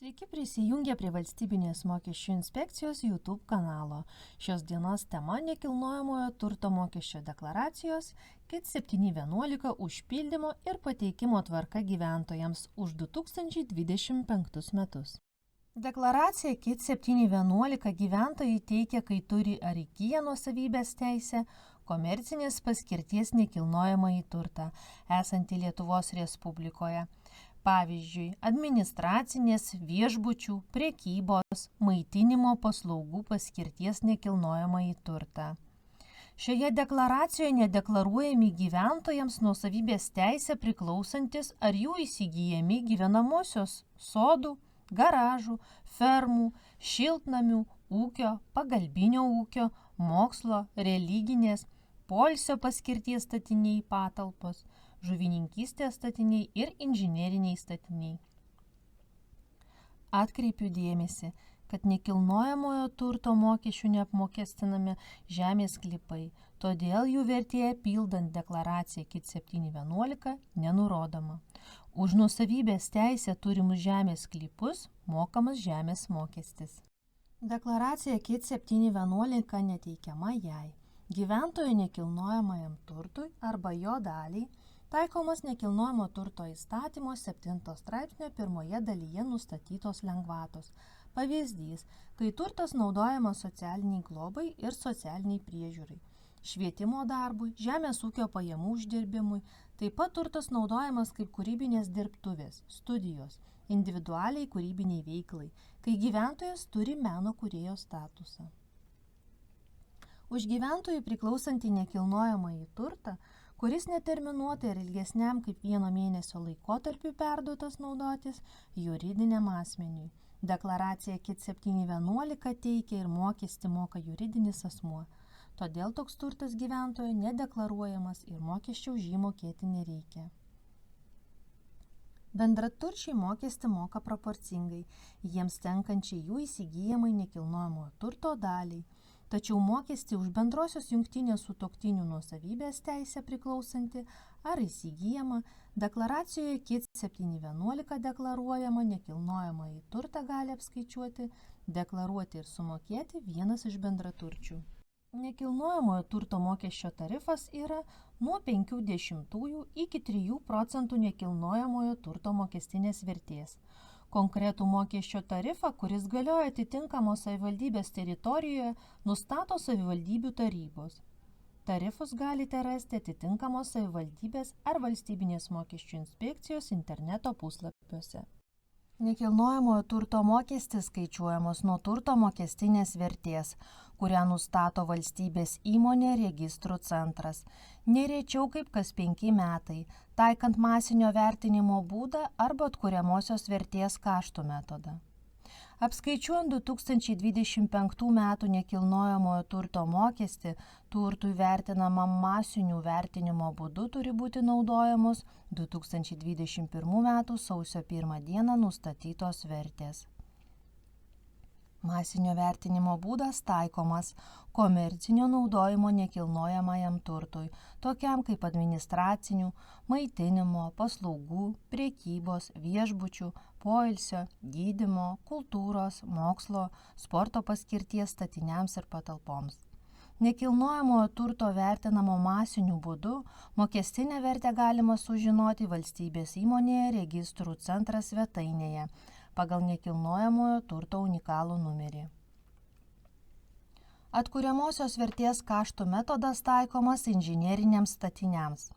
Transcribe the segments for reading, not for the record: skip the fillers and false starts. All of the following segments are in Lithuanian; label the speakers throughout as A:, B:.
A: Sveiki prisijungę prie Valstybinės mokesčių inspekcijos YouTube kanalo. Šios dienos tema – nekilnojamojo turto mokesčio deklaracijos KIT 711 užpildymo ir pateikimo tvarka gyventojams už 2025 metus. Deklaraciją KIT 711 gyventojai teikia, kai turi ar įgyja nuosavybės teisę, komercinės paskirties nekilnojamąjį turtą, esantį Lietuvos Respublikoje. Pavyzdžiui, administracinės, viešbučių, prekybos, maitinimo paslaugų paskirties nekilnojamąjį turtą. Šioje deklaracijoje nedeklaruojami gyventojams nuosavybės teisę priklausantis ar jų įsigyjami gyvenamosios sodų, garažų, fermų, šiltnamių, ūkio, pagalbinio ūkio, mokslo, religinės, poilsio paskirties statiniai patalpos, žuvininkystės statiniai ir inžineriniai statiniai. Atkreipiu dėmesį, kad nekilnojamojo turto mokesčių neapmokestinami žemės sklypai, todėl jų vertė pildant deklaraciją KIT 711 nenurodoma. Už nuosavybės teisę turimus žemės sklypus mokamas žemės mokestis. Deklaracija KIT 711 neteikiama jai gyventojo nekilnojamajam turtui arba jo daliai taikomas nekilnojamo turto įstatymo 7 straipsnio 1 dalyje nustatytos lengvatos. Pavyzdys, kai turtas naudojamas socialiniai globai ir socialiniai priežiūrai, švietimo darbui, žemės ūkio pajamų uždirbimui, taip pat turtas naudojamas kaip kūrybinės dirbtuvės, studijos, individualiai kūrybiniai veiklai, kai gyventojas turi meno kūrėjo statusą. Už gyventojų priklausantį nekilnojamąjį turtą, kuris neterminuotai ir ilgesniam kaip 1 mėnesio laikotarpiu perduotas naudotis juridiniam asmeniui. Deklaracija KIT 711 teikia ir mokestį moka juridinis asmuo. Todėl toks turtas gyventojo nedeklaruojamas ir mokesčio už jį mokėti nereikia. Bendraturčiai mokestį moka proporcingai, jiems tenkančiai jų įsigyjamai nekilnojamojo turto daliai. Tačiau mokestį už bendrosios jungtinės sutuoktinių nuosavybės teisę priklausantį ar įsigyjamą deklaracijoje KIT 711 deklaruojama nekilnojamąjį turtą gali apskaičiuoti, deklaruoti ir sumokėti vienas iš bendraturčių. Nekilnojamojo turto mokesčio tarifas yra nuo 0,5 iki 3% nekilnojamojo turto mokestinės vertės. Konkretų mokesčio tarifą, kuris galioja atitinkamos savivaldybės teritorijoje, nustato savivaldybių tarybos. Tarifus galite rasti atitinkamos savivaldybės ar Valstybinės mokesčių inspekcijos interneto puslapiuose. Nekilnojamojo turto mokestis skaičiuojamos nuo turto mokestinės vertės, kurią nustato valstybės įmonė registrų centras, nerečiau kaip kas 5 metai, taikant masinio vertinimo būdą arba atkuriamosios vertės kaštų metodą. Apskaičiuojant 2025 metų nekilnojamojo turto mokestį, turtui vertinamam masinių vertinimo būdu turi būti naudojamos 2021 metų sausio 1 dieną nustatytos vertės. Masinio vertinimo būdas taikomas komercinio naudojimo nekilnojamajam turtui, tokiam kaip administracinių, maitinimo, paslaugų, prekybos, viešbučių, poilsio, gydymo, kultūros, mokslo, sporto paskirties statiniams ir patalpoms. Nekilnojamojo turto vertinamo masiniu būdu mokestinę vertę galima sužinoti valstybės įmonėje registrų centras svetainėje pagal nekilnojamojo turto unikalų numerį. Atkuriamosios vertės kaštų metodas taikomas inžineriniams statiniams.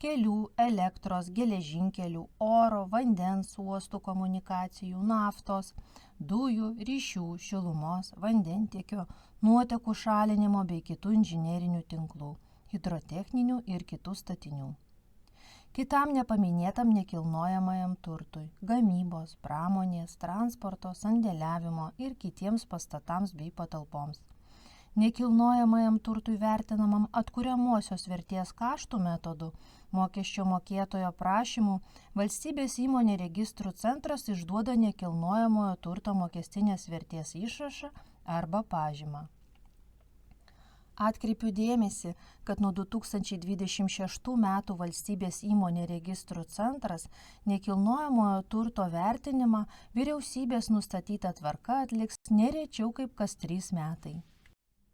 A: Kelių, elektros, geležinkelių, oro, vandens, uostų komunikacijų, naftos, dujų, ryšių, šilumos, vandentiekio, nuotekų šalinimo bei kitų inžinerinių tinklų, hidrotechninių ir kitų statinių. Kitam nepaminėtam nekilnojamajam turtui, gamybos, pramonės, transporto, sandėliavimo ir kitiems pastatams bei patalpoms. Nekilnojamajam turtui vertinamam atkuriamosios vertės kaštų metodu, mokesčio mokėtojo prašymu, valstybės įmonė registrų centras išduoda nekilnojamojo turto mokestinės vertės išrašą arba pažymą. Atkreipiu dėmesį, kad nuo 2026 metų Valstybės įmonė registrų centras nekilnojamojo turto vertinimą vyriausybės nustatyta tvarka atliks ne rečiau kaip kas 3 metai.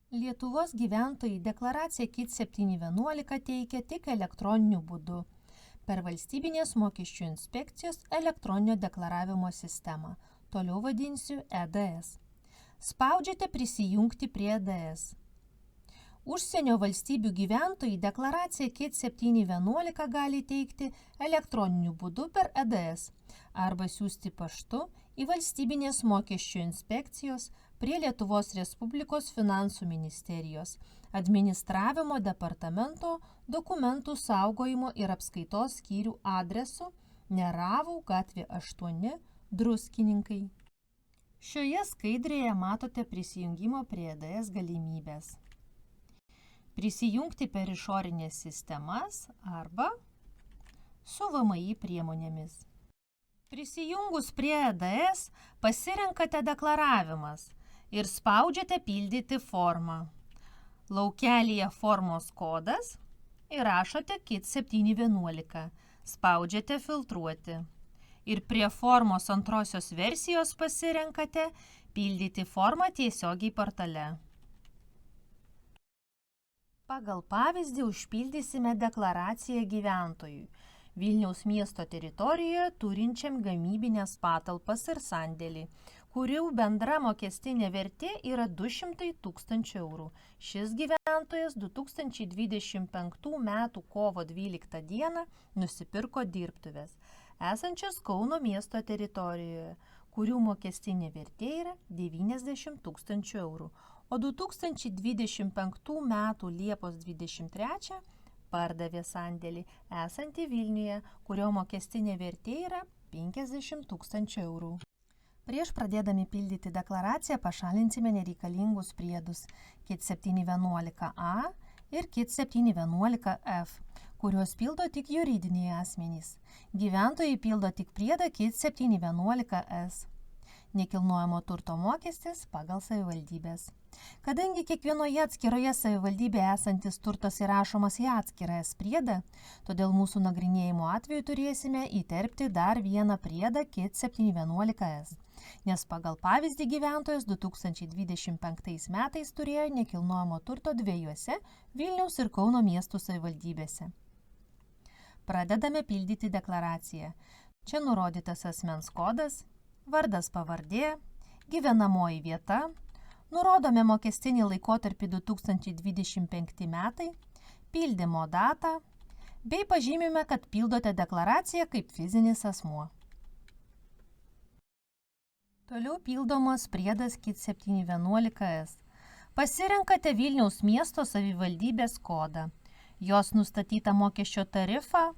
A: Lietuvos gyventojai deklaraciją KIT 711 teikia tik elektroniniu būdu per Valstybinės mokesčių inspekcijos elektroninio deklaravimo sistemą, toliau vadinsiu EDS. Spaudžiate prisijungti prie EDS. Užsienio valstybių gyventojai deklaraciją KIT 711 gali teikti elektroniniu būdu per EDS arba siųsti paštu į Valstybinės mokesčių inspekcijos prie Lietuvos Respublikos Finansų ministerijos administravimo departamento dokumentų saugojimo ir apskaitos skyrių adresu Neravų gatvė 8, Druskininkai. Šioje skaidrėje matote prisijungimo prie EDS galimybės. Prisijungti per išorinės sistemas arba su VMI priemonėmis. Prisijungus prie EDS pasirenkate deklaravimas ir spaudžiate pildyti formą. Laukelyje formos kodas įrašote KIT 711, spaudžiate filtruoti ir prie formos antrosios versijos pasirenkate pildyti formą tiesiogiai portale. Pagal pavyzdį užpildysime deklaraciją gyventojui Vilniaus miesto teritorijoje turinčiam gamybinės patalpas ir sandėlį, kurių bendra mokestinė vertė yra 200 000 eurų. Šis gyventojas 2025 m. kovo 12 d. nusipirko dirbtuves, esančias Kauno miesto teritorijoje, kurių mokestinė vertė yra 90 000 eurų. O 2025 m. Liepos 23 pardavė sandėlį esantį Vilniuje, kurio mokestinė vertė yra 50 000 eurų. Prieš pradėdami pildyti deklaraciją pašalinsime nereikalingus priedus KIT 711A ir KIT 711F, kuriuos pildo tik juridiniai asmenys. Gyventojai pildo tik priedą KIT 711S. Nekilnojamo turto mokestis pagal savivaldybės. Kadangi kiekvienoje atskiroje savivaldybėje esantis turtas įrašomas į atskirą priedą, todėl mūsų nagrinėjimo atveju turėsime įterpti dar vieną priedą KIT 711S, nes pagal pavyzdį gyventojas 2025 metais turėjo nekilnojamo turto dviejose Vilniaus ir Kauno miestų savivaldybėse. Pradedame pildyti deklaraciją. Čia nurodytas asmens kodas, vardas pavardė, gyvenamoji vieta, nurodome mokestinį laikotarpį 2025 metai, pildymo datą, bei pažymime, kad pildote deklaraciją kaip fizinis asmuo. Toliau pildomas priedas KIT 711S. Pasirenkate Vilniaus miesto savivaldybės kodą, jos nustatytą mokesčio tarifą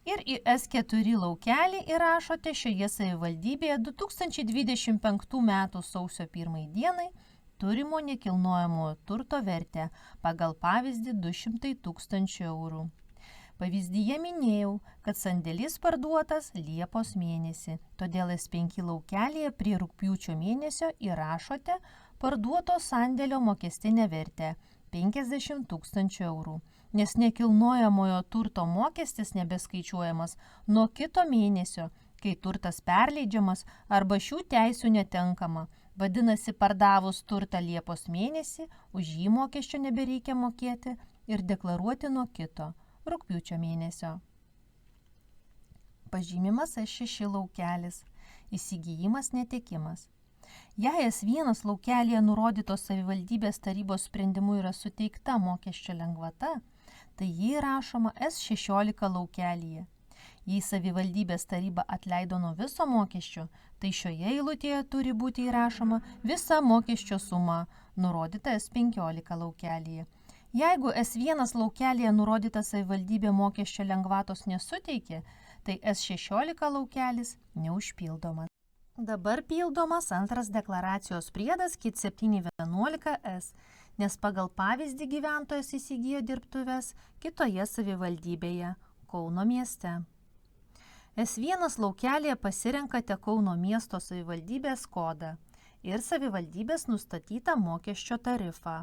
A: ir į S4 laukelį įrašote šioje savivaldybėje 2025 m. sausio 1 dienai turimo nekilnojamojo turto vertę pagal pavyzdį 200 000 eurų. Pavyzdyje minėjau, kad sandėlis parduotas Liepos mėnesį, todėl S5 laukelėje prie rugpjūčio mėnesio įrašote parduoto sandėlio mokestinę vertę 50 000 eurų, nes nekilnojamojo turto mokestis nebeskaičiuojamas nuo kito mėnesio, kai turtas perleidžiamas arba šių teisių netenkama. Vadinasi, pardavus turtą Liepos mėnesį, už jį mokesčio nebereikia mokėti ir deklaruoti nuo kito, rugpjūčio mėnesio. Pažymimas S6 laukelis. Įsigijimas netekimas. Jei S1 laukelėje nurodytos savivaldybės tarybos sprendimu yra suteikta mokesčio lengvata, tai ji įrašoma S16 laukelyje. Jei savivaldybės taryba atleido nuo viso mokesčio, tai šioje eilutėje turi būti įrašoma visa mokesčio suma, nurodyta S15 laukelyje. Jeigu S1 laukelėje nurodyta savivaldybė mokesčio lengvatos nesuteikė, tai S16 laukelis neužpildomas. Dabar pildomas antras deklaracijos priedas KIT 711S, nes pagal pavyzdį gyventojas įsigijo dirbtuves kitoje savivaldybėje, Kauno mieste. S1 laukelėje pasirenkate Kauno miesto savivaldybės kodą ir savivaldybės nustatytą mokesčio tarifą.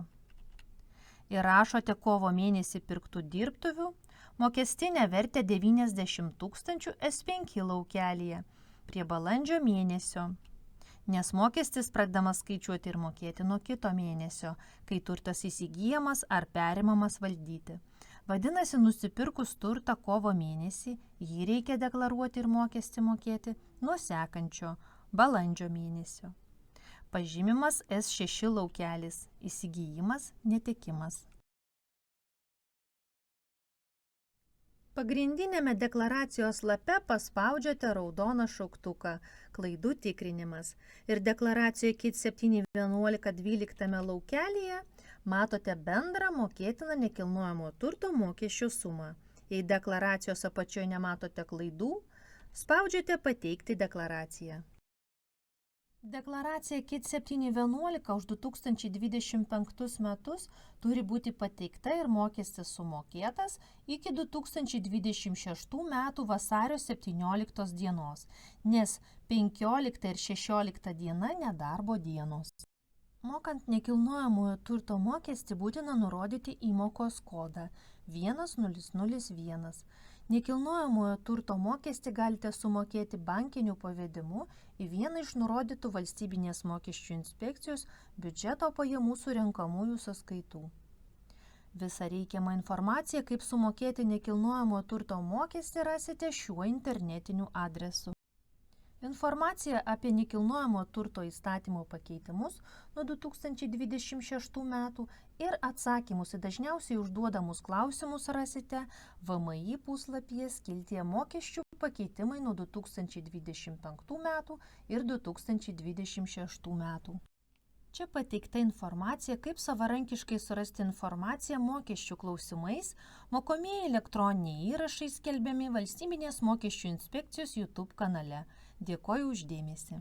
A: įrašote kovo mėnesį pirktų dirbtuvių, mokestinę vertę 90 000 S5 laukelyje prie balandžio mėnesio, nes mokestis pradedamas skaičiuoti ir mokėti nuo kito mėnesio, kai turtas įsigyjamas ar perimamas valdyti. Vadinasi, nusipirkus turtą kovo mėnesį, jį reikia deklaruoti ir mokestį mokėti nuo sekančio balandžio mėnesio. Pažymimas S6 laukelis – įsigijimas, netekimas. Pagrindinėme deklaracijos lape paspaudžiate raudoną šauktuką klaidų tikrinimas ir deklaracijoje KIT 71112 laukelyje matote bendrą mokėtiną nekilnojamojo turto mokesčio sumą. Jei deklaracijos apačioje nematote klaidų, spaudžiate pateikti deklaraciją. Deklaracija KIT 711 už 2025 metus turi būti pateikta ir mokestis sumokėtas iki 2026 metų vasario 17 dienos, nes 15 ir 16 diena nedarbo dienos. Mokant nekilnojamojo turto mokestį būtina nurodyti įmokos kodą 1001. Nekilnojamojo turto mokestį galite sumokėti bankiniu pavedimu į vieną iš nurodytų valstybinės mokesčių inspekcijos biudžeto pajamų surenkamųjų sąskaitų. Visą reikiamą informaciją, kaip sumokėti nekilnojamojo turto mokestį, rasite šiuo internetiniu adresu. Informacija apie nekilnojamo turto įstatymo pakeitimus nuo 2026 metų ir atsakymus į dažniausiai užduodamus klausimus rasite VMI puslapyje skiltyje mokesčių pakeitimai nuo 2025 metų ir 2026 metų. Čia pateikta informacija, kaip savarankiškai surasti informaciją mokesčių klausimais, mokomieji elektroniniai įrašai skelbiami Valstybinės mokesčių inspekcijos YouTube kanale. Dėkoju už dėmesį.